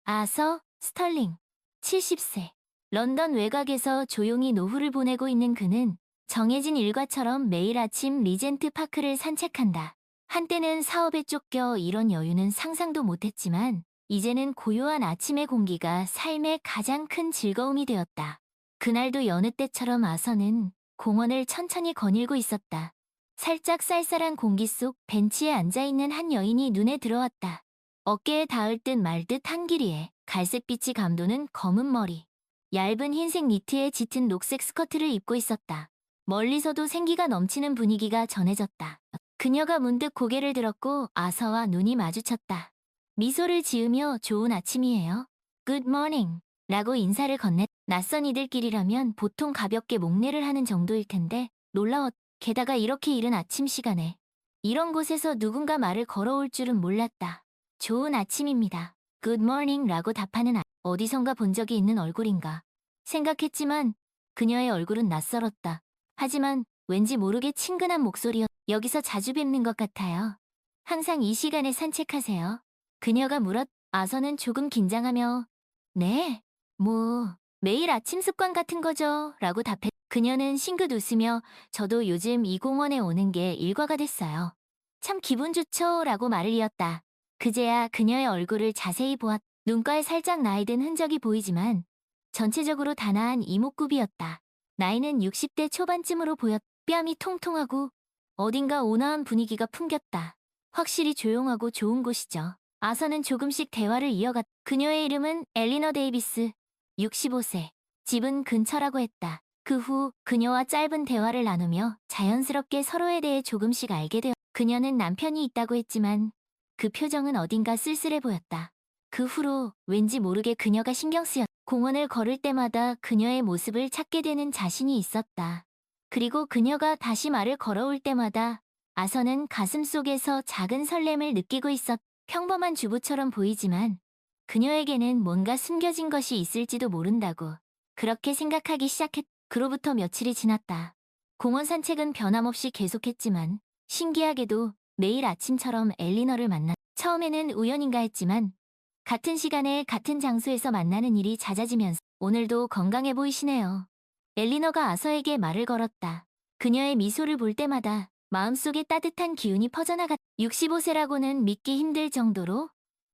아서 스털링, 70세. 런던 외곽에서 조용히 노후를 보내고 있는 그는 정해진 일과처럼 매일 아침 리젠트 파크를 산책한다. 한때는 사업에 쫓겨 이런 여유는 상상도 못했지만 이제는 고요한 아침의 공기가 삶의 가장 큰 즐거움이 되었다. 그날도 여느 때처럼 아서는 공원을 천천히 거닐고 있었다. 살짝 쌀쌀한 공기 속 벤치에 앉아있는 한 여인이 눈에 들어왔다. 어깨에 닿을 듯 말 듯 한 길이에 갈색빛이 감도는 검은 머리. 얇은 흰색 니트에 짙은 녹색 스커트를 입고 있었다. 멀리서도 생기가 넘치는 분위기가 전해졌다. 그녀가 문득 고개를 들었고 아서와 눈이 마주쳤다. 미소를 지으며 좋은 아침이에요. Good morning. 라고 인사를 건넸. 낯선 이들끼리라면 보통 가볍게 목례를 하는 정도일 텐데 놀라웠. 게다가 이렇게 이른 아침 시간에 이런 곳에서 누군가 말을 걸어올 줄은 몰랐다. 좋은 아침입니다. Good morning 라고 답하는 어디선가 본 적이 있는 얼굴인가 생각했지만 그녀의 얼굴은 낯설었다. 하지만 왠지 모르게 친근한 목소리였. 여기서 자주 뵙는 것 같아요. 항상 이 시간에 산책하세요. 그녀가 물었. 아서는 조금 긴장하며 네, 뭐 매일 아침 습관 같은 거죠 라고 답했. 그녀는 싱긋 웃으며 저도 요즘 이 공원에 오는 게 일과가 됐어요. 참 기분 좋죠 라고 말을 이었다. 그제야 그녀의 얼굴을 자세히 보았. 눈가에 살짝 나이든 흔적이 보이지만 전체적으로 단아한 이목구비였다. 나이는 60대 초반쯤으로 보였. 뺨이 통통하고 어딘가 온화한 분위기가 풍겼다. 확실히 조용하고 좋은 곳이죠. 아서는 조금씩 대화를 이어갔. 그녀의 이름은 엘리너 데이비스, 65세. 집은 근처라고 했다. 그 후 그녀와 짧은 대화를 나누며 자연스럽게 서로에 대해 조금씩 알게 되었. 그녀는 남편이 있다고 했지만 그 표정은 어딘가 쓸쓸해 보였다. 그 후로 왠지 모르게 그녀가 신경 쓰였. 공원을 걸을 때마다 그녀의 모습을 찾게 되는 자신이 있었다. 그리고 그녀가 다시 말을 걸어올 때마다 아서는 가슴속에서 작은 설렘을 느끼고 있었. 평범한 주부처럼 보이지만 그녀에게는 뭔가 숨겨진 것이 있을지도 모른다고 그렇게 생각하기 시작했. 그로부터 며칠이 지났다. 공원 산책은 변함없이 계속했지만 신기하게도 매일 아침처럼 엘리너를 만났. 처음에는 우연인가 했지만 같은 시간에 같은 장소에서 만나는 일이 잦아지면서 오늘도 건강해 보이시네요. 엘리너가 아서에게 말을 걸었다. 그녀의 미소를 볼 때마다 마음속에 따뜻한 기운이 퍼져나갔. 65세라고는 믿기 힘들 정도로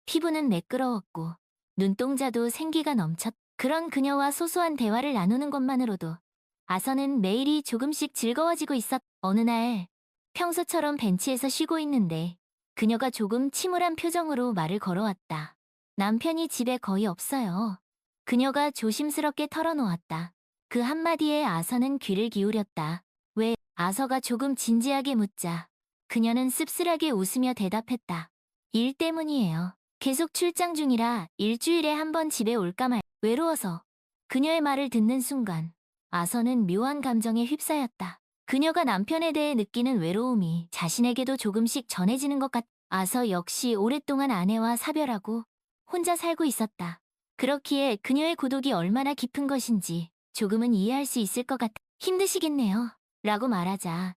피부는 매끄러웠고 눈동자도 생기가 넘쳤. 그런 그녀와 소소한 대화를 나누는 것만으로도 아서는 매일이 조금씩 즐거워지고 있었. 어느 날 평소처럼 벤치에서 쉬고 있는데 그녀가 조금 침울한 표정으로 말을 걸어왔다. 남편이 집에 거의 없어요. 그녀가 조심스럽게 털어놓았다. 그 한마디에 아서는 귀를 기울였다. 왜? 아서가 조금 진지하게 묻자 그녀는 씁쓸하게 웃으며 대답했다. 일 때문이에요. 계속 출장 중이라 일주일에 한 번 집에 올까 말. 외로워서. 그녀의 말을 듣는 순간 아서는 묘한 감정에 휩싸였다. 그녀가 남편에 대해 느끼는 외로움이 자신에게도 조금씩 전해지는 것 같. 아서 역시 오랫동안 아내와 사별하고 혼자 살고 있었다. 그렇기에 그녀의 고독이 얼마나 깊은 것인지 조금은 이해할 수 있을 것 같. 힘드시겠네요. 라고 말하자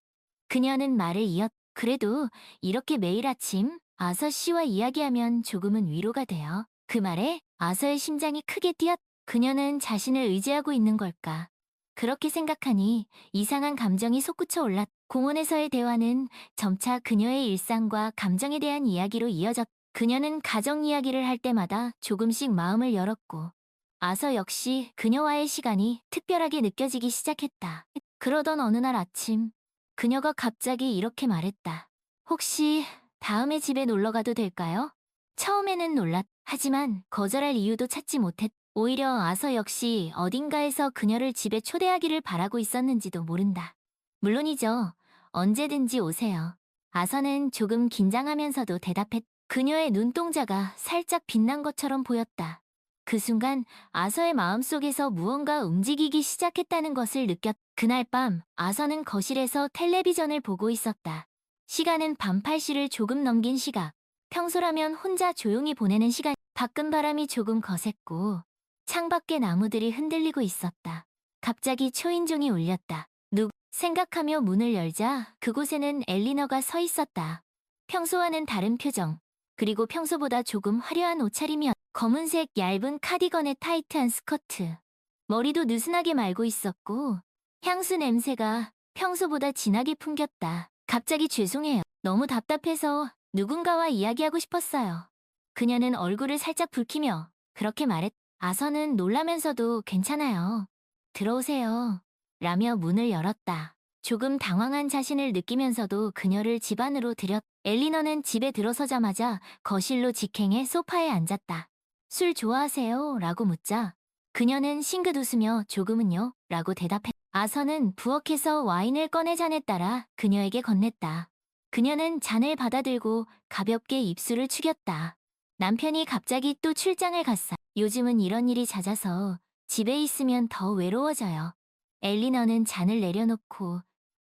그녀는 말을 이었. 그래도 이렇게 매일 아침 아서 씨와 이야기하면 조금은 위로가 돼요. 그 말에 아서의 심장이 크게 뛰었. 그녀는 자신을 의지하고 있는 걸까? 그렇게 생각하니 이상한 감정이 솟구쳐 올랐. 공원에서의 대화는 점차 그녀의 일상과 감정에 대한 이야기로 이어졌. 그녀는 가정 이야기를 할 때마다 조금씩 마음을 열었고 아서 역시 그녀와의 시간이 특별하게 느껴지기 시작했다. 그러던 어느 날 아침 그녀가 갑자기 이렇게 말했다. 혹시 다음에 집에 놀러 가도 될까요? 처음에는 놀랐. 하지만 거절할 이유도 찾지 못했. 오히려 아서 역시 어딘가에서 그녀를 집에 초대하기를 바라고 있었는지도 모른다. 물론이죠. 언제든지 오세요. 아서는 조금 긴장하면서도 대답했. 그녀의 눈동자가 살짝 빛난 것처럼 보였다. 그 순간 아서의 마음속에서 무언가 움직이기 시작했다는 것을 느꼈. 그날 밤 아서는 거실에서 텔레비전을 보고 있었다. 시간은 밤 8시를 조금 넘긴 시각. 평소라면 혼자 조용히 보내는 시간. 밖은 바람이 조금 거셌고 창밖에 나무들이 흔들리고 있었다. 갑자기 초인종이 울렸다. 생각하며 문을 열자 그곳에는 엘리너가 서 있었다. 평소와는 다른 표정, 그리고 평소보다 조금 화려한 옷차림이었. 검은색 얇은 카디건에 타이트한 스커트. 머리도 느슨하게 말고 있었고 향수 냄새가 평소보다 진하게 풍겼다. 갑자기 죄송해요. 너무 답답해서 누군가와 이야기하고 싶었어요. 그녀는 얼굴을 살짝 붉히며 그렇게 말했. 아서는 놀라면서도 괜찮아요. 들어오세요. 라며 문을 열었다. 조금 당황한 자신을 느끼면서도 그녀를 집 안으로 들였. 엘리너는 집에 들어서자마자 거실로 직행해 소파에 앉았다. 술 좋아하세요? 라고 묻자 그녀는 싱긋 웃으며 조금은요? 라고 대답해. 아서는 부엌에서 와인을 꺼내 잔에 따라 그녀에게 건넸다. 그녀는 잔을 받아들고 가볍게 입술을 축였다. 남편이 갑자기 또 출장을 갔어. 요즘은 이런 일이 잦아서 집에 있으면 더 외로워져요. 엘리너는 잔을 내려놓고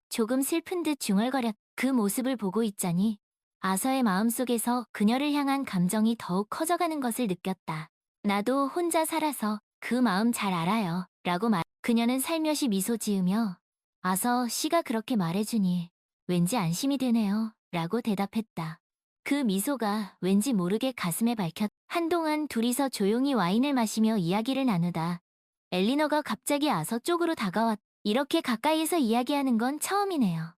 조금 슬픈 듯 중얼거렸. 그 모습을 보고 있자니 아서의 마음속에서 그녀를 향한 감정이 더욱 커져가는 것을 느꼈다. 나도 혼자 살아서 그 마음 잘 알아요. 라고 말. 그녀는 살며시 미소 지으며 아서 씨가 그렇게 말해주니 왠지 안심이 되네요. 라고 대답했다. 그 미소가 왠지 모르게 가슴에 밝혔. 한동안 둘이서 조용히 와인을 마시며 이야기를 나누다 엘리너가 갑자기 아서 쪽으로 다가왔. 이렇게 가까이에서 이야기하는 건 처음이네요.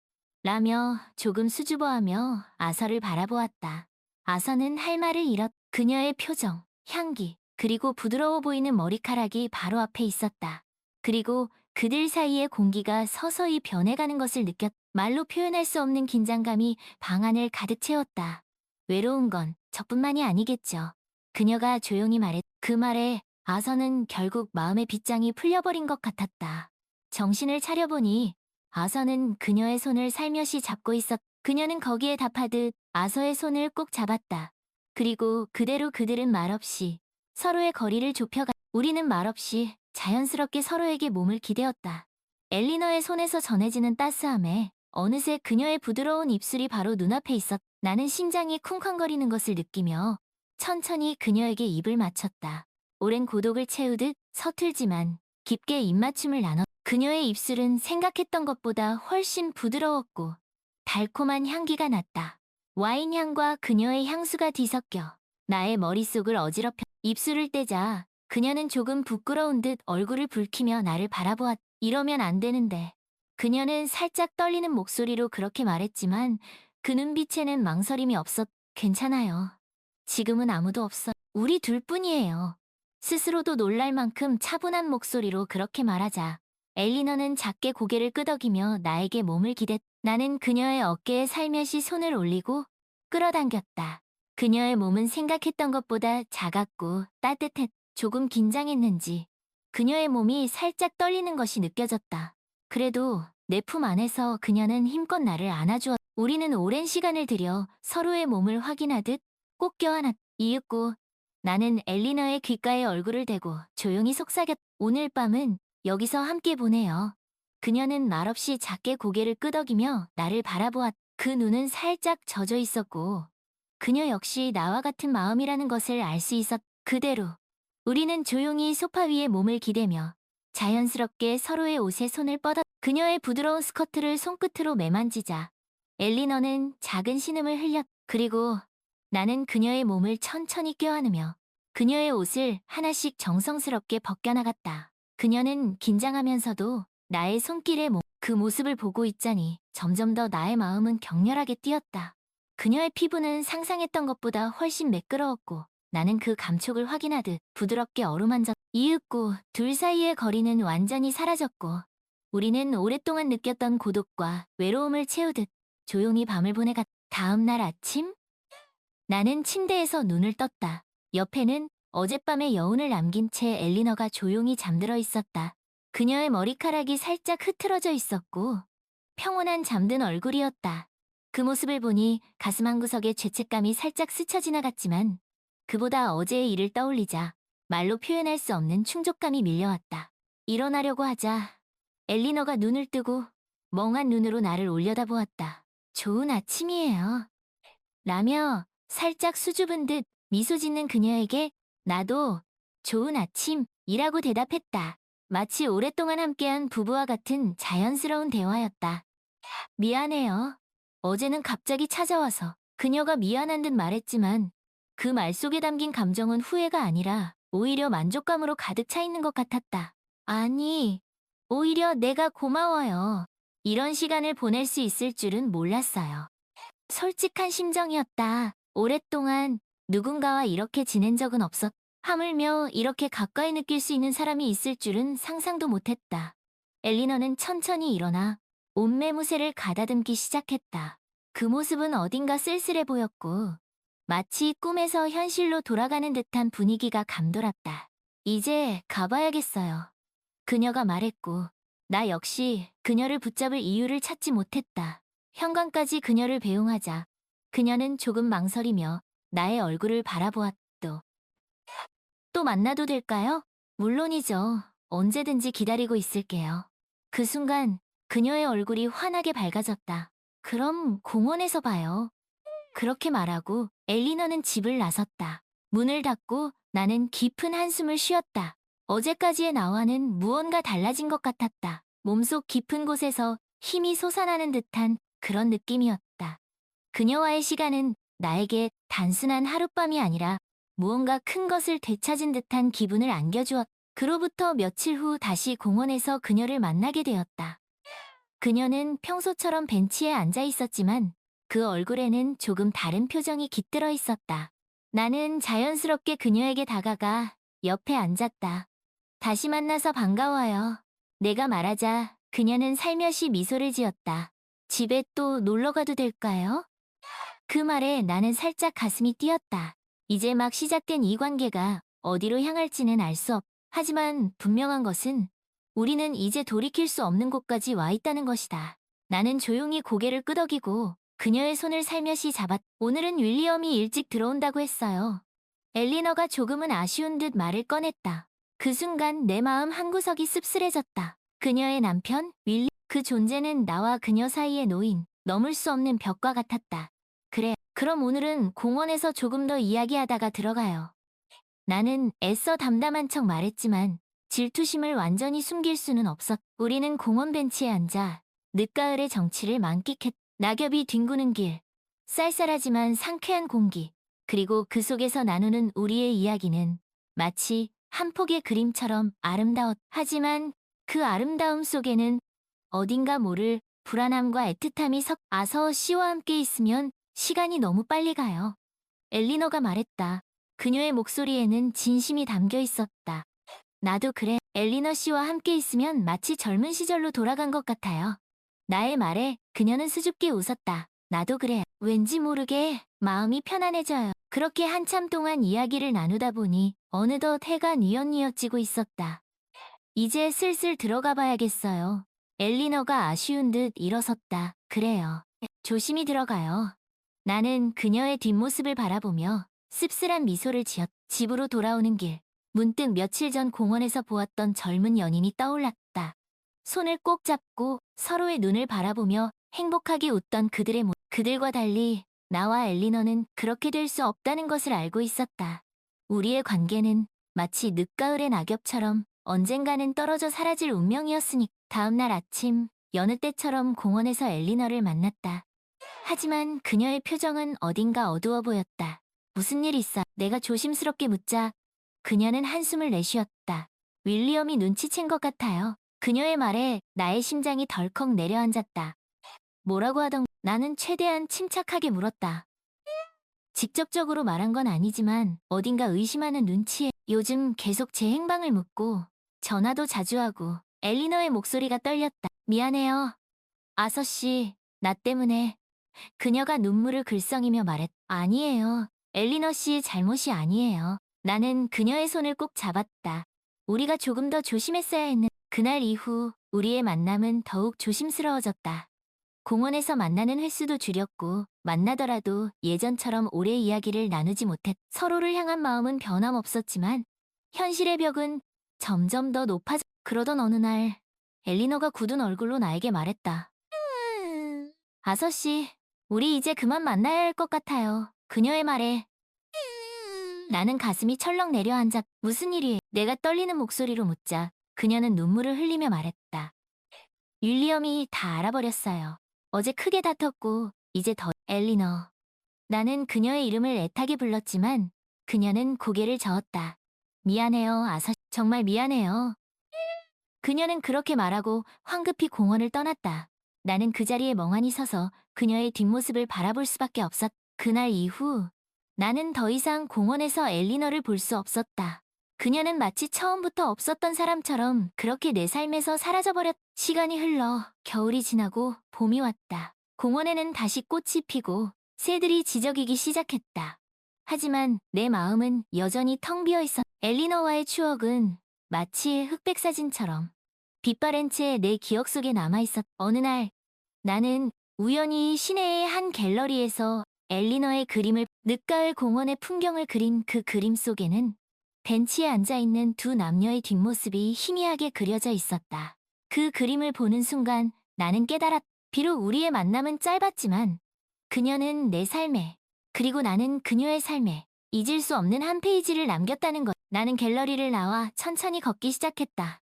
라며 조금 수줍어하며 아서를 바라보았다. 아서는 할 말을 잃었. 그녀의 표정, 향기, 그리고 부드러워 보이는 머리카락이 바로 앞에 있었다. 그리고 그들 사이의 공기가 서서히 변해가는 것을 느꼈. 말로 표현할 수 없는 긴장감이 방 안을 가득 채웠다. 외로운 건 저뿐만이 아니겠죠. 그녀가 조용히 말했. 그 말에 아서는 결국 마음의 빗장이 풀려버린 것 같았다. 정신을 차려보니 아서는 그녀의 손을 살며시 잡고 있었. 그녀는 거기에 답하듯 아서의 손을 꼭 잡았다. 그리고 그대로 그들은 말없이 서로의 거리를 좁혀가. 우리는 말없이 자연스럽게 서로에게 몸을 기대었다. 엘리너의 손에서 전해지는 따스함에 어느새 그녀의 부드러운 입술이 바로 눈앞에 있었. 나는 심장이 쿵쾅거리는 것을 느끼며 천천히 그녀에게 입을 맞췄다. 오랜 고독을 채우듯 서툴지만 깊게 입맞춤을 나눴. 그녀의 입술은 생각했던 것보다 훨씬 부드러웠고 달콤한 향기가 났다. 와인 향과 그녀의 향수가 뒤섞여 나의 머릿속을 어지럽혀. 입술을 떼자 그녀는 조금 부끄러운 듯 얼굴을 붉히며 나를 바라보았. 이러면 안 되는데. 그녀는 살짝 떨리는 목소리로 그렇게 말했지만 그 눈빛에는 망설임이 없었. 괜찮아요. 지금은 아무도 없어. 우리 둘뿐이에요. 스스로도 놀랄 만큼 차분한 목소리로 그렇게 말하자 엘리너는 작게 고개를 끄덕이며 나에게 몸을 기댔. 나는 그녀의 어깨에 살며시 손을 올리고 끌어당겼다. 그녀의 몸은 생각했던 것보다 작았고 따뜻했. 조금 긴장했는지 그녀의 몸이 살짝 떨리는 것이 느껴졌다. 그래도 내 품 안에서 그녀는 힘껏 나를 안아주었. 우리는 오랜 시간을 들여 서로의 몸을 확인하듯 꼭 껴안았. 이윽고 나는 엘리너의 귓가에 얼굴을 대고 조용히 속삭였. 오늘 밤은 여기서 함께 보내요. 그녀는 말없이 작게 고개를 끄덕이며 나를 바라보았. 그 눈은 살짝 젖어 있었고 그녀 역시 나와 같은 마음이라는 것을 알 수 있었. 그대로 우리는 조용히 소파 위에 몸을 기대며 자연스럽게 서로의 옷에 손을 뻗었. 그녀의 부드러운 스커트를 손끝으로 매만지자 엘리너는 작은 신음을 흘렸. 그리고 나는 그녀의 몸을 천천히 껴안으며 그녀의 옷을 하나씩 정성스럽게 벗겨나갔다. 그녀는 긴장하면서도 나의 손길에 그 모습을 보고 있자니 점점 더 나의 마음은 격렬하게 뛰었다. 그녀의 피부는 상상했던 것보다 훨씬 매끄러웠고 나는 그 감촉을 확인하듯 부드럽게 어루만졌. 이윽고 둘 사이의 거리는 완전히 사라졌고 우리는 오랫동안 느꼈던 고독과 외로움을 채우듯 조용히 밤을 보내갔. 다음 날 아침 나는 침대에서 눈을 떴다. 옆에는 어젯밤의 여운을 남긴 채 엘리너가 조용히 잠들어 있었다. 그녀의 머리카락이 살짝 흐트러져 있었고 평온한 잠든 얼굴이었다. 그 모습을 보니 가슴 한구석에 죄책감이 살짝 스쳐 지나갔지만 그보다 어제의 일을 떠올리자 말로 표현할 수 없는 충족감이 밀려왔다. 일어나려고 하자 엘리너가 눈을 뜨고 멍한 눈으로 나를 올려다보았다. 좋은 아침이에요. 라며 살짝 수줍은 듯 미소 짓는 그녀에게 나도 좋은 아침이라고 대답했다. 마치 오랫동안 함께한 부부와 같은 자연스러운 대화였다. 미안해요. 어제는 갑자기 찾아와서 그녀가 미안한 듯 말했지만 그 말 속에 담긴 감정은 후회가 아니라 오히려 만족감으로 가득 차 있는 것 같았다. 아니, 오히려 내가 고마워요. 이런 시간을 보낼 수 있을 줄은 몰랐어요. 솔직한 심정이었다. 오랫동안 누군가와 이렇게 지낸 적은 없었. 하물며 이렇게 가까이 느낄 수 있는 사람이 있을 줄은 상상도 못했다. 엘리너는 천천히 일어나 옷매무새를 가다듬기 시작했다. 그 모습은 어딘가 쓸쓸해 보였고 마치 꿈에서 현실로 돌아가는 듯한 분위기가 감돌았다. 이제 가봐야겠어요. 그녀가 말했고 나 역시 그녀를 붙잡을 이유를 찾지 못했다. 현관까지 그녀를 배웅하자 그녀는 조금 망설이며 나의 얼굴을 바라보았다. 또 만나도 될까요? 물론이죠. 언제든지 기다리고 있을게요. 그 순간 그녀의 얼굴이 환하게 밝아졌다. 그럼 공원에서 봐요. 그렇게 말하고 엘리너는 집을 나섰다. 문을 닫고 나는 깊은 한숨을 쉬었다. 어제까지의 나와는 무언가 달라진 것 같았다. 몸속 깊은 곳에서 힘이 솟아나는 듯한 그런 느낌이었다. 그녀와의 시간은 나에게 단순한 하룻밤이 아니라 무언가 큰 것을 되찾은 듯한 기분을 안겨주었다. 그로부터 며칠 후 다시 공원에서 그녀를 만나게 되었다. 그녀는 평소처럼 벤치에 앉아 있었지만 그 얼굴에는 조금 다른 표정이 깃들어 있었다. 나는 자연스럽게 그녀에게 다가가 옆에 앉았다. 다시 만나서 반가워요. 내가 말하자 그녀는 살며시 미소를 지었다. 집에 또 놀러 가도 될까요? 그 말에 나는 살짝 가슴이 뛰었다. 이제 막 시작된 이 관계가 어디로 향할지는 알 수 없. 하지만 분명한 것은 우리는 이제 돌이킬 수 없는 곳까지 와 있다는 것이다. 나는 조용히 고개를 끄덕이고 그녀의 손을 살며시 잡았. 오늘은 윌리엄이 일찍 들어온다고 했어요. 엘리너가 조금은 아쉬운 듯 말을 꺼냈다. 그 순간 내 마음 한구석이 씁쓸해졌다. 그녀의 남편, 윌리, 그 존재는 나와 그녀 사이에 놓인 넘을 수 없는 벽과 같았다. 그래, 그럼 오늘은 공원에서 조금 더 이야기하다가 들어가요. 나는 애써 담담한 척 말했지만 질투심을 완전히 숨길 수는 없었. 우리는 공원 벤치에 앉아 늦가을의 정취를 만끽했. 낙엽이 뒹구는 길, 쌀쌀하지만 상쾌한 공기, 그리고 그 속에서 나누는 우리의 이야기는 마치 한 폭의 그림처럼 아름다웠. 하지만 그 아름다움 속에는 어딘가 모를 불안함과 애틋함이 아서 씨와 함께 있으면 시간이 너무 빨리 가요. 엘리너가 말했다. 그녀의 목소리에는 진심이 담겨 있었다. 나도 그래. 엘리너 씨와 함께 있으면 마치 젊은 시절로 돌아간 것 같아요. 나의 말에 그녀는 수줍게 웃었다. 나도 그래. 왠지 모르게 마음이 편안해져요. 그렇게 한참 동안 이야기를 나누다 보니 어느덧 해가 뉘엿뉘엿지고 있었다. 이제 슬슬 들어가 봐야겠어요. 엘리너가 아쉬운 듯 일어섰다. 그래요. 조심히 들어가요. 나는 그녀의 뒷모습을 바라보며 씁쓸한 미소를 지었. 집으로 돌아오는 길. 문득 며칠 전 공원에서 보았던 젊은 연인이 떠올랐다. 손을 꼭 잡고 서로의 눈을 바라보며 행복하게 웃던 그들의 모습. 그들과 달리 나와 엘리너는 그렇게 될 수 없다는 것을 알고 있었다. 우리의 관계는 마치 늦가을의 낙엽처럼 언젠가는 떨어져 사라질 운명이었으니. 다음날 아침 여느 때처럼 공원에서 엘리너를 만났다. 하지만 그녀의 표정은 어딘가 어두워 보였다. 무슨 일 있어? 내가 조심스럽게 묻자 그녀는 한숨을 내쉬었다. 윌리엄이 눈치챈 것 같아요. 그녀의 말에 나의 심장이 덜컥 내려앉았다. 뭐라고 하던 나는 최대한 침착하게 물었다. 직접적으로 말한 건 아니지만 어딘가 의심하는 눈치에 요즘 계속 제 행방을 묻고 전화도 자주 하고. 엘리너의 목소리가 떨렸다. 미안해요. 아서 씨, 나 때문에. 그녀가 눈물을 글썽이며 말했. 아니에요. 엘리너 씨의 잘못이 아니에요. 나는 그녀의 손을 꼭 잡았다. 우리가 조금 더 조심했어야 했는. 그날 이후 우리의 만남은 더욱 조심스러워졌다. 공원에서 만나는 횟수도 줄였고 만나더라도 예전처럼 오래 이야기를 나누지 못했. 서로를 향한 마음은 변함없었지만 현실의 벽은 점점 더 높아져. 그러던 어느 날 엘리너가 굳은 얼굴로 나에게 말했다. 아서 씨, 우리 이제 그만 만나야 할 것 같아요. 그녀의 말에 나는 가슴이 철렁 내려앉아. 무슨 일이에요? 내가 떨리는 목소리로 묻자 그녀는 눈물을 흘리며 말했다. 윌리엄이 다 알아버렸어요. 어제 크게 다퉜고 이제 더. 엘리너, 나는 그녀의 이름을 애타게 불렀지만 그녀는 고개를 저었다. 미안해요, 아서. 정말 미안해요. 그녀는 그렇게 말하고 황급히 공원을 떠났다. 나는 그 자리에 멍하니 서서 그녀의 뒷모습을 바라볼 수밖에 없었. 그날 이후 나는 더 이상 공원에서 엘리너를 볼 수 없었다. 그녀는 마치 처음부터 없었던 사람처럼 그렇게 내 삶에서 사라져버렸. 시간이 흘러 겨울이 지나고 봄이 왔다. 공원에는 다시 꽃이 피고 새들이 지저귀기 시작했다. 하지만 내 마음은 여전히 텅 비어 있었. 엘리너와의 추억은 마치 흑백 사진처럼 빛바랜 채 내 기억 속에 남아있었. 어느 날 나는 우연히 시내의 한 갤러리에서 엘리너의 그림을 늦가을 공원의 풍경을 그린 그 그림 속에는 벤치에 앉아있는 두 남녀의 뒷모습이 희미하게 그려져 있었다. 그 그림을 보는 순간 나는 깨달았. 비록 우리의 만남은 짧았지만 그녀는 내 삶에, 그리고 나는 그녀의 삶에 잊을 수 없는 한 페이지를 남겼다는 것. 나는 갤러리를 나와 천천히 걷기 시작했다.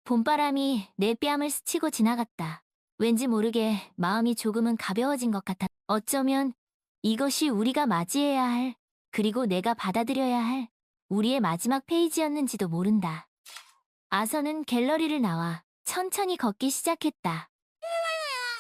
봄바람이 내 뺨을 스치고 지나갔다. 왠지 모르게 마음이 조금은 가벼워진 것 같아. 어쩌면 이것이 우리가 맞이해야 할, 그리고 내가 받아들여야 할 우리의 마지막 페이지였는지도 모른다. 아서는 갤러리를 나와 천천히 걷기 시작했다.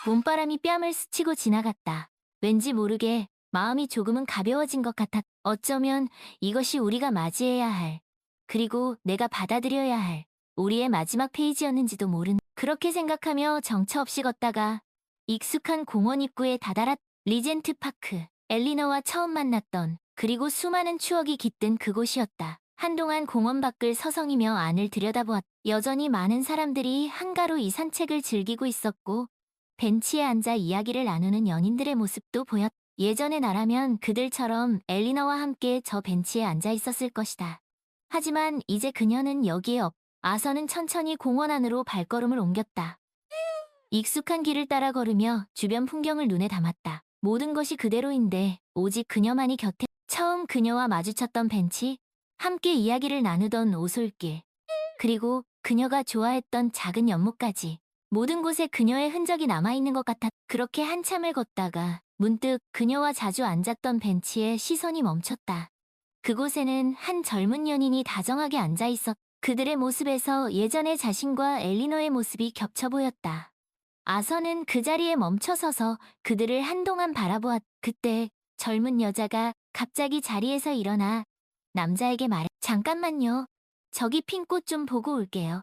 봄바람이 뺨을 스치고 지나갔다. 왠지 모르게 마음이 조금은 가벼워진 것 같아. 어쩌면 이것이 우리가 맞이해야 할, 그리고 내가 받아들여야 할 우리의 마지막 페이지였는지도 모른. 그렇게 생각하며 정처 없이 걷다가 익숙한 공원 입구에 다다랐. 리젠트 파크. 엘리너와 처음 만났던, 그리고 수많은 추억이 깃든 그곳이었다. 한동안 공원 밖을 서성이며 안을 들여다보았. 여전히 많은 사람들이 한가로 이 산책을 즐기고 있었고 벤치에 앉아 이야기를 나누는 연인들의 모습도 보였. 예전의 나라면 그들처럼 엘리너와 함께 저 벤치에 앉아 있었을 것이다. 하지만 이제 그녀는 여기에 없. 아서는 천천히 공원 안으로 발걸음을 옮겼다. 익숙한 길을 따라 걸으며 주변 풍경을 눈에 담았다. 모든 것이 그대로인데 오직 그녀만이 곁에. 처음 그녀와 마주쳤던 벤치, 함께 이야기를 나누던 오솔길, 그리고 그녀가 좋아했던 작은 연못까지. 모든 곳에 그녀의 흔적이 남아있는 것 같았. 그렇게 한참을 걷다가 문득 그녀와 자주 앉았던 벤치에 시선이 멈췄다. 그곳에는 한 젊은 연인이 다정하게 앉아있었. 그들의 모습에서 예전의 자신과 엘리너의 모습이 겹쳐 보였다. 아서는 그 자리에 멈춰서서 그들을 한동안 바라보았. 그때 젊은 여자가 갑자기 자리에서 일어나 남자에게 말해. 잠깐만요. 저기 핀 꽃 좀 보고 올게요.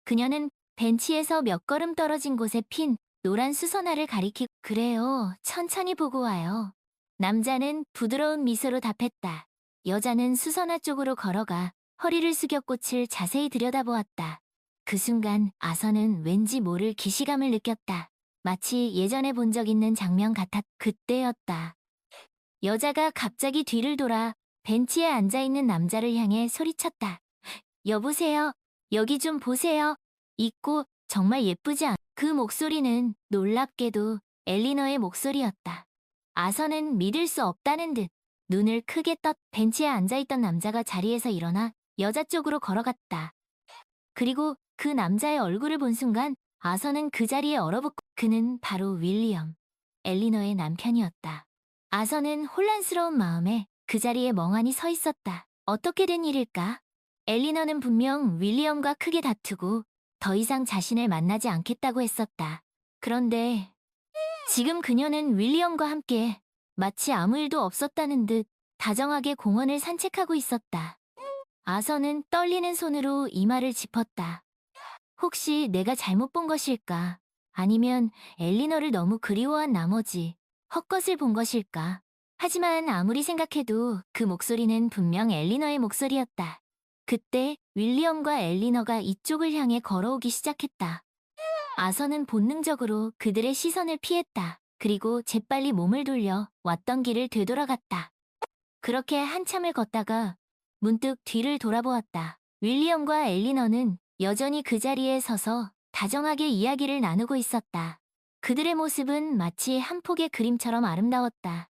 그녀는 벤치에서 몇 걸음 떨어진 곳에 핀 노란 수선화를 가리키고. 그래요. 천천히 보고 와요. 남자는 부드러운 미소로 답했다. 여자는 수선화 쪽으로 걸어가 허리를 숙여 꽃을 자세히 들여다보았다. 그 순간 아서는 왠지 모를 기시감을 느꼈다. 마치 예전에 본 적 있는 장면 같았. 그때였다. 여자가 갑자기 뒤를 돌아 벤치에 앉아있는 남자를 향해 소리쳤다. 여보세요. 여기 좀 보세요. 이 꽃 정말 예쁘지 않... 그 목소리는 놀랍게도 엘리너의 목소리였다. 아서는 믿을 수 없다는 듯 눈을 크게 떴. 벤치에 앉아있던 남자가 자리에서 일어나 여자 쪽으로 걸어갔다. 그리고 그 남자의 얼굴을 본 순간 아서는 그 자리에 얼어붙고. 그는 바로 윌리엄, 엘리너의 남편이었다. 아서는 혼란스러운 마음에 그 자리에 멍하니 서 있었다. 어떻게 된 일일까? 엘리너는 분명 윌리엄과 크게 다투고 더 이상 자신을 만나지 않겠다고 했었다. 그런데 지금 그녀는 윌리엄과 함께 마치 아무 일도 없었다는 듯 다정하게 공원을 산책하고 있었다. 아서는 떨리는 손으로 이마를 짚었다. 혹시 내가 잘못 본 것일까? 아니면 엘리너를 너무 그리워한 나머지 헛것을 본 것일까? 하지만 아무리 생각해도 그 목소리는 분명 엘리너의 목소리였다. 그때 윌리엄과 엘리너가 이쪽을 향해 걸어오기 시작했다. 아서는 본능적으로 그들의 시선을 피했다. 그리고 재빨리 몸을 돌려 왔던 길을 되돌아갔다. 그렇게 한참을 걷다가 문득 뒤를 돌아보았다. 윌리엄과 엘리너는 여전히 그 자리에 서서 다정하게 이야기를 나누고 있었다. 그들의 모습은 마치 한 폭의 그림처럼 아름다웠다.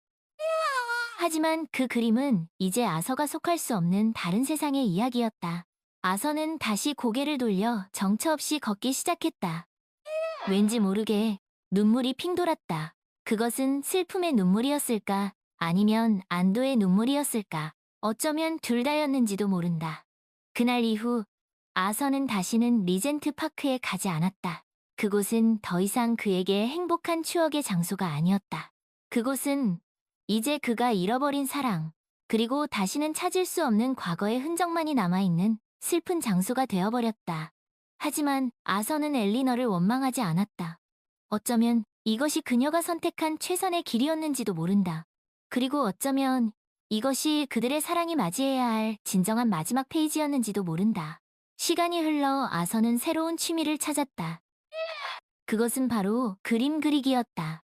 하지만 그 그림은 이제 아서가 속할 수 없는 다른 세상의 이야기였다. 아서는 다시 고개를 돌려 정처 없이 걷기 시작했다. 왠지 모르게 눈물이 핑 돌았다. 그것은 슬픔의 눈물이었을까? 아니면 안도의 눈물이었을까? 어쩌면 둘 다였는지도 모른다. 그날 이후 아서는 다시는 리젠트 파크에 가지 않았다. 그곳은 더 이상 그에게 행복한 추억의 장소가 아니었다. 그곳은 이제 그가 잃어버린 사랑, 그리고 다시는 찾을 수 없는 과거의 흔적만이 남아있는 슬픈 장소가 되어버렸다. 하지만 아서는 엘리너를 원망하지 않았다. 어쩌면 이것이 그녀가 선택한 최선의 길이었는지도 모른다. 그리고 어쩌면 이것이 그들의 사랑이 맞이해야 할 진정한 마지막 페이지였는지도 모른다. 시간이 흘러 아서는 새로운 취미를 찾았다. 그것은 바로 그림 그리기였다.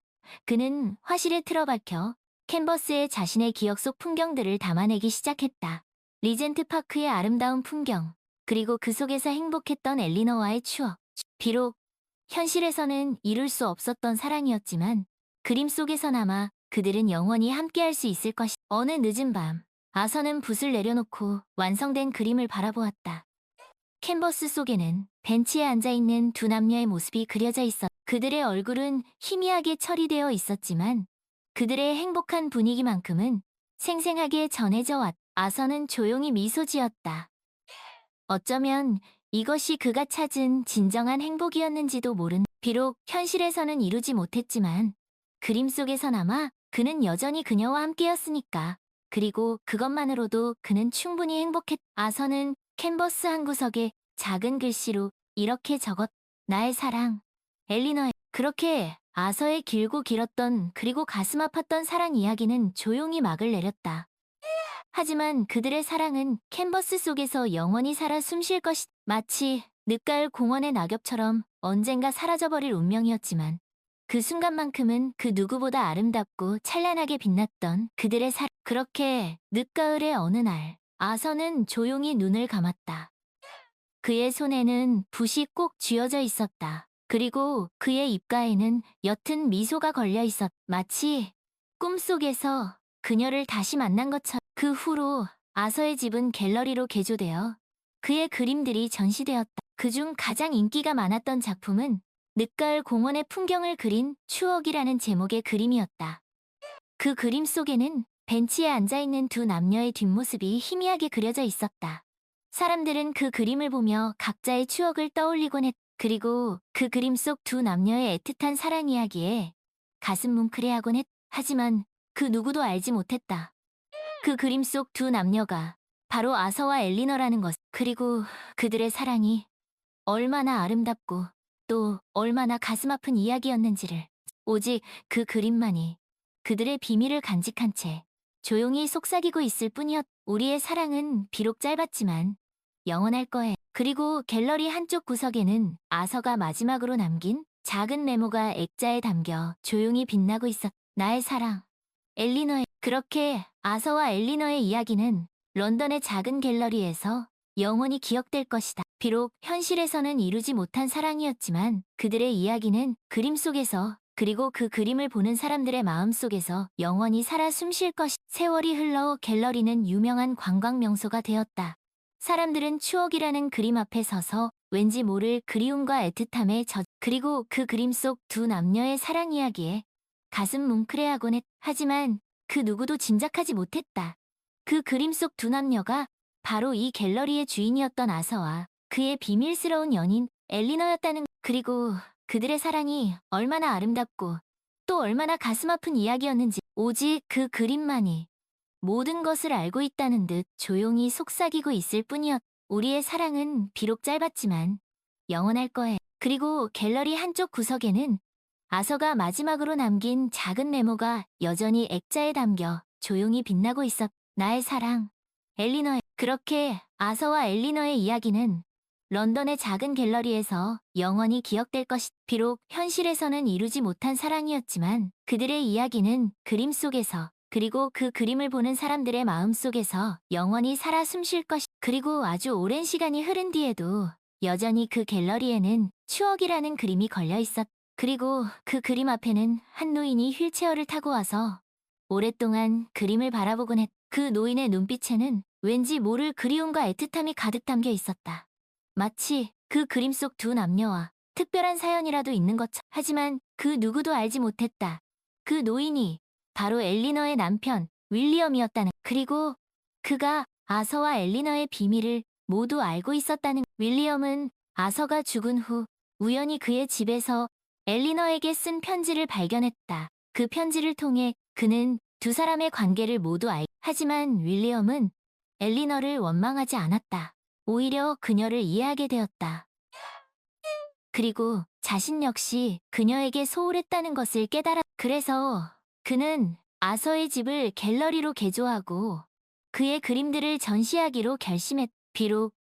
그는 화실에 틀어박혀 캔버스에 자신의 기억 속 풍경들을 담아내기 시작했다. 리젠트 파크의 아름다운 풍경, 그리고 그 속에서 행복했던 엘리너와의 추억. 비록 현실에서는 이룰 수 없었던 사랑이었지만 그림 속에서나마 그들은 영원히 함께할 수 있을 것이. 어느 늦은 밤, 아서는 붓을 내려놓고 완성된 그림을 바라보았다. 캔버스 속에는 벤치에 앉아있는 두 남녀의 모습이 그려져 있었다. 그들의 얼굴은 희미하게 처리되어 있었지만 그들의 행복한 분위기만큼은 생생하게 전해져 왔다. 아서는 조용히 미소 지었다. 어쩌면 이것이 그가 찾은 진정한 행복이었는지도 모른. 비록 현실에서는 이루지 못했지만 그림 속에서나마 그는 여전히 그녀와 함께였으니까. 그리고 그것만으로도 그는 충분히 행복했. 아서는 캔버스 한 구석에 작은 글씨로 이렇게 적었. 나의 사랑, 엘리너의. 그렇게 아서의 길고 길었던 그리고 가슴 아팠던 사랑 이야기는 조용히 막을 내렸다. 하지만 그들의 사랑은 캔버스 속에서 영원히 살아 숨쉴 것이. 마치 늦가을 공원의 낙엽처럼 언젠가 사라져버릴 운명이었지만 그 순간만큼은 그 누구보다 아름답고 찬란하게 빛났던 그들의 사랑. 그렇게 늦가을의 어느 날, 아서는 조용히 눈을 감았다. 그의 손에는 붓이 꼭 쥐어져 있었다. 그리고 그의 입가에는 옅은 미소가 걸려 있었. 마치 꿈속에서 그녀를 다시 만난 것처럼. 그 후로 아서의 집은 갤러리로 개조되어 그의 그림들이 전시되었다. 그중 가장 인기가 많았던 작품은 늦가을 공원의 풍경을 그린 추억이라는 제목의 그림이었다. 그 그림 속에는 벤치에 앉아있는 두 남녀의 뒷모습이 희미하게 그려져 있었다. 사람들은 그 그림을 보며 각자의 추억을 떠올리곤 했. 그리고 그 그림 속 두 남녀의 애틋한 사랑 이야기에 가슴 뭉클해하곤 했. 하지만 그 누구도 알지 못했다. 그 그림 속 두 남녀가 바로 아서와 엘리너라는 것. 그리고 그들의 사랑이 얼마나 아름답고 또 얼마나 가슴 아픈 이야기였는지를. 오직 그 그림만이 그들의 비밀을 간직한 채 조용히 속삭이고 있을 뿐이었. 우리의 사랑은 비록 짧았지만 영원할 거에. 그리고 갤러리 한쪽 구석에는 아서가 마지막으로 남긴 작은 메모가 액자에 담겨 조용히 빛나고 있었. 나의 사랑, 엘리너의. 그렇게 아서와 엘리너의 이야기는 런던의 작은 갤러리에서 영원히 기억될 것이다. 비록 현실에서는 이루지 못한 사랑이었지만 그들의 이야기는 그림 속에서, 그리고 그 그림을 보는 사람들의 마음 속에서 영원히 살아 숨쉴 것이. 세월이 흘러 갤러리는 유명한 관광 명소가 되었다. 사람들은 추억이라는 그림 앞에 서서 왠지 모를 그리움과 애틋함에 젖. 그리고 그 그림 속 두 남녀의 사랑 이야기에 가슴 뭉클해하곤 했. 하지만 그 누구도 짐작하지 못했다. 그 그림 속 두 남녀가 바로 이 갤러리의 주인이었던 아서와 그의 비밀스러운 연인 엘리너였다는. 그리고 그들의 사랑이 얼마나 아름답고 또 얼마나 가슴 아픈 이야기였는지 오직 그 그림만이 모든 것을 알고 있다는 듯 조용히 속삭이고 있을 뿐이었. 우리의 사랑은 비록 짧았지만 영원할 거에. 그리고 갤러리 한쪽 구석에는 아서가 마지막으로 남긴 작은 메모가 여전히 액자에 담겨 조용히 빛나고 있었. 나의 사랑, 엘리너의. 그렇게 아서와 엘리너의 이야기는 런던의 작은 갤러리에서 영원히 기억될 것이. 비록 현실에서는 이루지 못한 사랑이었지만 그들의 이야기는 그림 속에서, 그리고 그 그림을 보는 사람들의 마음 속에서 영원히 살아 숨쉴 것이. 그리고 아주 오랜 시간이 흐른 뒤에도 여전히 그 갤러리에는 추억이라는 그림이 걸려 있었. 그리고 그 그림 앞에는 한 노인이 휠체어를 타고 와서 오랫동안 그림을 바라보곤 했. 그 노인의 눈빛에는 왠지 모를 그리움과 애틋함이 가득 담겨 있었다. 마치 그 그림 속 두 남녀와 특별한 사연이라도 있는 것처럼. 하지만 그 누구도 알지 못했다. 그 노인이 바로 엘리너의 남편 윌리엄이었다는. 그리고 그가 아서와 엘리너의 비밀을 모두 알고 있었다는. 윌리엄은 아서가 죽은 후 우연히 그의 집에서 엘리너에게 쓴 편지를 발견했다. 그 편지를 통해 그는 두 사람의 관계를 모두 하지만 윌리엄은 엘리너를 원망하지 않았다. 오히려 그녀를 이해하게 되었다. 그리고 자신 역시 그녀에게 소홀했다는 것을 깨달았. 그래서 그는 아서의 집을 갤러리로 개조하고 그의 그림들을 전시하기로 결심했. 비록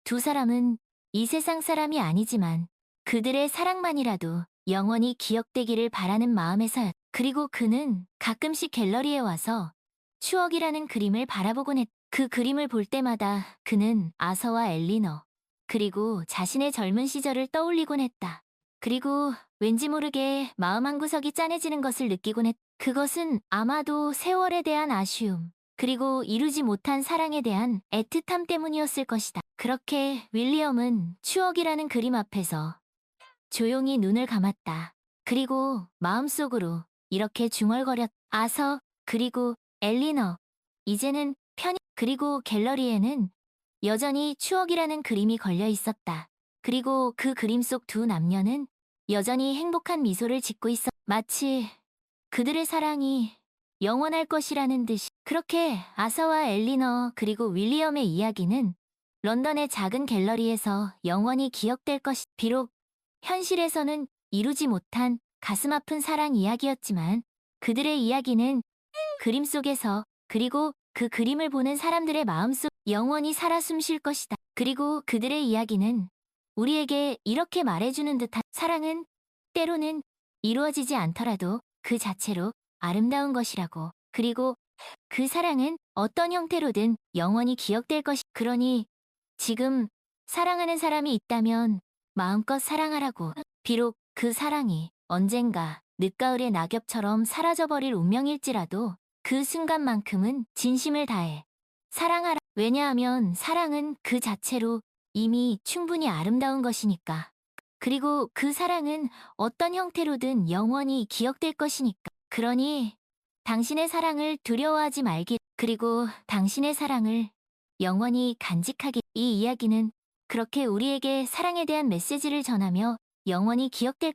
두 사람은 이 세상 사람이 아니지만 그들의 사랑만이라도 영원히 기억되기를 바라는 마음에서였. 그리고 그는 가끔씩 갤러리에 와서 추억이라는 그림을 바라보곤 했. 그 그림을 볼 때마다 그는 아서와 엘리너, 그리고 자신의 젊은 시절을 떠올리곤 했다. 그리고 왠지 모르게 마음 한구석이 짠해지는 것을 느끼곤 했. 그것은 아마도 세월에 대한 아쉬움, 그리고 이루지 못한 사랑에 대한 애틋함 때문이었을 것이다. 그렇게 윌리엄은 추억이라는 그림 앞에서 조용히 눈을 감았다. 그리고 마음속으로 이렇게 중얼거렸. 아서, 그리고 엘리너, 이제는 편히. 그리고 갤러리에는 여전히 추억이라는 그림이 걸려 있었다. 그리고 그 그림 속 두 남녀는 여전히 행복한 미소를 짓고 있었. 마치 그들의 사랑이 영원할 것이라는 듯이. 그렇게 아서와 엘리너 그리고 윌리엄의 이야기는 런던의 작은 갤러리에서 영원히 기억될 것이. 비록 현실에서는 이루지 못한 가슴 아픈 사랑 이야기였지만 그들의 이야기는 그림 속에서, 그리고 그 그림을 보는 사람들의 마음속 영원히 살아 숨쉴 것이다. 그리고 그들의 이야기는 우리에게 이렇게 말해주는 듯한. 사랑은 때로는 이루어지지 않더라도 그 자체로 아름다운 것이라고. 그리고 그 사랑은 어떤 형태로든 영원히 기억될 것이. 그러니 지금 사랑하는 사람이 있다면 마음껏 사랑하라고. 비록 그 사랑이 언젠가 늦가을의 낙엽처럼 사라져버릴 운명일지라도 그 순간만큼은 진심을 다해 사랑하라. 왜냐하면 사랑은 그 자체로 이미 충분히 아름다운 것이니까. 그리고 그 사랑은 어떤 형태로든 영원히 기억될 것이니까. 그러니 당신의 사랑을 두려워하지 말기. 그리고 당신의 사랑을 영원히 간직하기. 이 이야기는 그렇게 우리에게 사랑에 대한 메시지를 전하며 영원히 기억될